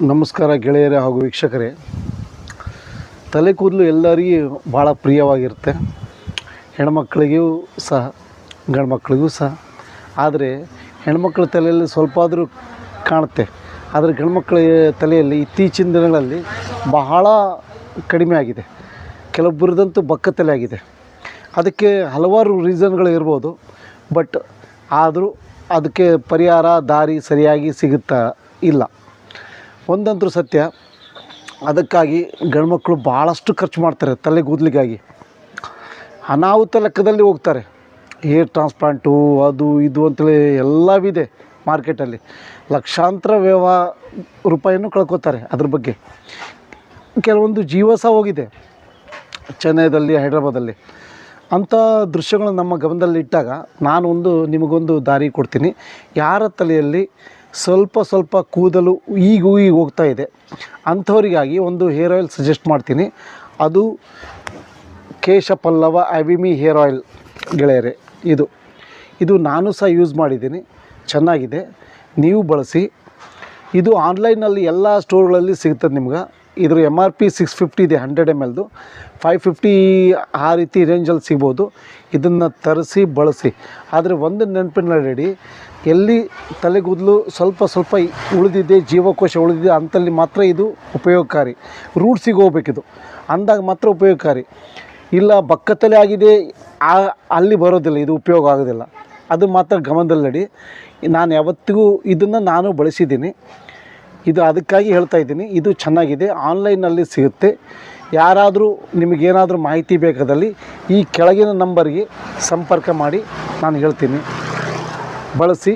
ನಮಸ್ಕಾರ ಗೆಳೆಯರೇ ಹಾಗೂ ವೀಕ್ಷಕರೇ. ತಲೆ ಕೂದಲು ಎಲ್ಲರಿಗೂ ಭಾಳ ಪ್ರಿಯವಾಗಿರುತ್ತೆ, ಹೆಣ್ಮಕ್ಳಿಗೂ ಸಹ ಗಂಡ್ಮಕ್ಳಿಗೂ ಸಹ. ಆದರೆ ಹೆಣ್ಮಕ್ಳ ತಲೆಯಲ್ಲಿ ಸ್ವಲ್ಪ ಆದರೂ ಕಾಣುತ್ತೆ, ಆದರೆ ಗಂಡ್ಮಕ್ಳ ತಲೆಯಲ್ಲಿ ಇತ್ತೀಚಿನ ದಿನಗಳಲ್ಲಿ ಬಹಳ ಕಡಿಮೆ ಆಗಿದೆ. ಕೆಲವೊಬ್ಬರದಂತೂ ಬಕ್ಕ ತಲೆ ಆಗಿದೆ. ಅದಕ್ಕೆ ಹಲವಾರು ರೀಸನ್ಗಳು ಇರ್ಬೋದು, ಬಟ್ ಆದರೂ ಅದಕ್ಕೆ ಪರಿಹಾರ ದಾರಿ ಸರಿಯಾಗಿ ಸಿಗುತ್ತಾ ಇಲ್ಲ. ಒಂದಂತೂ ಸತ್ಯ, ಅದಕ್ಕಾಗಿ ಗಂಡ್ಮಕ್ಳು ಭಾಳಷ್ಟು ಖರ್ಚು ಮಾಡ್ತಾರೆ ತಲೆ ಕೂದಲಿಗಾಗಿ. ಅನಾಹುತ ಲೆಕ್ಕದಲ್ಲಿ ಹೋಗ್ತಾರೆ. ಹೇರ್ ಟ್ರಾನ್ಸ್ಪ್ಲಾಂಟು ಅದು ಇದು ಅಂತೇಳಿ ಎಲ್ಲವಿದೆ ಮಾರ್ಕೆಟಲ್ಲಿ. ಲಕ್ಷಾಂತರ ರೂಪಾಯಿನೂ ಕಳ್ಕೊತಾರೆ ಅದ್ರ ಬಗ್ಗೆ. ಕೆಲವೊಂದು ಜೀವ ಸಹ ಹೋಗಿದೆ ಚೆನ್ನೈದಲ್ಲಿ, ಹೈದ್ರಾಬಾದಲ್ಲಿ. ಅಂಥ ದೃಶ್ಯಗಳು ನಮ್ಮ ಗಮನದಲ್ಲಿಟ್ಟಾಗ ನಿಮಗೊಂದು ದಾರಿ ಕೊಡ್ತೀನಿ. ಯಾರ ತಲೆಯಲ್ಲಿ ಸ್ವಲ್ಪ ಕೂದಲು ಈಗ ಹೋಗ್ತಾ ಇದೆ ಅಂಥವರಿಗಾಗಿ ಒಂದು ಹೇರ್ ಆಯಿಲ್ ಸಜೆಸ್ಟ್ ಮಾಡ್ತೀನಿ. ಅದು ಕೇಶ ಪಲ್ಲವ ಅವಿಮಿ ಹೇರ್ ಆಯಿಲ್ ಗೆಳೆಯರೆ. ಇದು ನಾನು ಸಹ ಯೂಸ್ ಮಾಡಿದ್ದೀನಿ, ಚೆನ್ನಾಗಿದೆ, ನೀವು ಬಳಸಿ. ಇದು ಆನ್ಲೈನಲ್ಲಿ ಎಲ್ಲ ಸ್ಟೋರ್ಗಳಲ್ಲಿ ಸಿಗ್ತದೆ ನಿಮ್ಗೆ. ಇದ್ರ MRP 650 ಇದೆ, 100 ml 550 ಆ ರೀತಿ ರೇಂಜಲ್ಲಿ ಸಿಗ್ಬೋದು. ಇದನ್ನು ತರಿಸಿ ಬಳಸಿ. ಆದರೆ ಒಂದು ನೆನಪಿನಲ್ಲಿಡಿ, ಎಲ್ಲಿ ತಲೆಗೂದಲು ಸ್ವಲ್ಪ ಉಳಿದಿದೆ, ಜೀವಕೋಶ ಉಳಿದಿದೆ ಅಂತಲ್ಲಿ ಮಾತ್ರ ಇದು ಉಪಯೋಗಕಾರಿ. ರೂಟ್ಸಿಗೆ ಹೋಗ್ಬೇಕಿದು, ಅಂದಾಗ ಮಾತ್ರ ಉಪಯೋಗಕಾರಿ. ಇಲ್ಲ ಬಕ್ಕ ತಲೆ ಆಗಿದೆ ಅಲ್ಲಿ ಬರೋದಿಲ್ಲ, ಇದು ಉಪಯೋಗ ಆಗೋದಿಲ್ಲ. ಅದು ಮಾತ್ರ ಗಮನದಲ್ಲಿಡಿ. ನಾನು ಯಾವತ್ತಿಗೂ ಇದನ್ನು ಬಳಸಿದ್ದೀನಿ. ಇದು ಅದಕ್ಕಾಗಿ ಹೇಳ್ತಾ ಇದ್ದೀನಿ, ಇದು ಚೆನ್ನಾಗಿದೆ, ಆನ್ಲೈನಲ್ಲಿ ಸಿಗುತ್ತೆ. ಯಾರಾದರೂ ನಿಮಗೇನಾದರೂ ಮಾಹಿತಿ ಬೇಕಾದಲ್ಲಿ ಈ ಕೆಳಗಿನ ನಂಬರ್ಗೆ ಸಂಪರ್ಕ ಮಾಡಿ, ನಾನು ಹೇಳ್ತೀನಿ. ಬಳಸಿ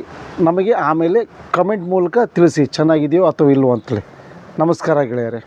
ನಮಗೆ ಆಮೇಲೆ ಕಮೆಂಟ್ ಮೂಲಕ ತಿಳಿಸಿ ಚೆನ್ನಾಗಿದೆಯೋ ಅಥವಾ ಇಲ್ಲವೋ ಅಂತೇಳಿ. ನಮಸ್ಕಾರ ಗೆಳೆಯರೇ.